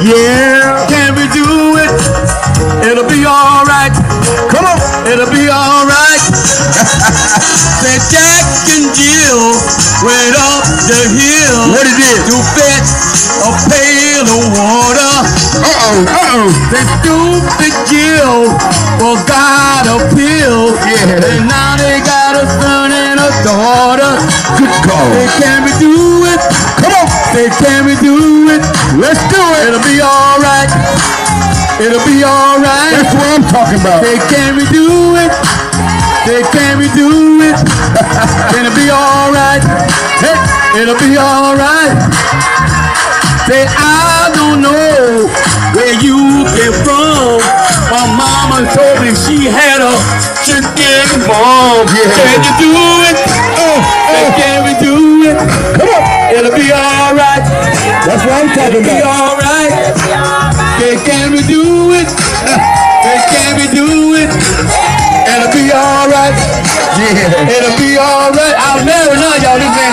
Yeah. Can we do it? It'll be alright. Come on. It'll be alright. Say Jack and Jill went up the hill. What it did? To fetch a pail of water. Say stupid Jill forgot a pill. Yeah. And now they got a son and a daughter. Good call. Say can we do it? Come on. Say can we do it? Let's do it. It'll be alright. It'll be alright. That's what I'm talking about. Say can we do it? Say can we do it? Can it be alright? Hey, it'll be alright. Say I don't know where you came from. My mama told me she had a chicken farm. Yeah. Can you do it? Say can we do it? Come on. It'll be alright. That's what I'm talking It'll be about. alright. Say can we do it? Say can we do it? It'll be alright. Yeah. It'll be alright. I'll never know y'all. This man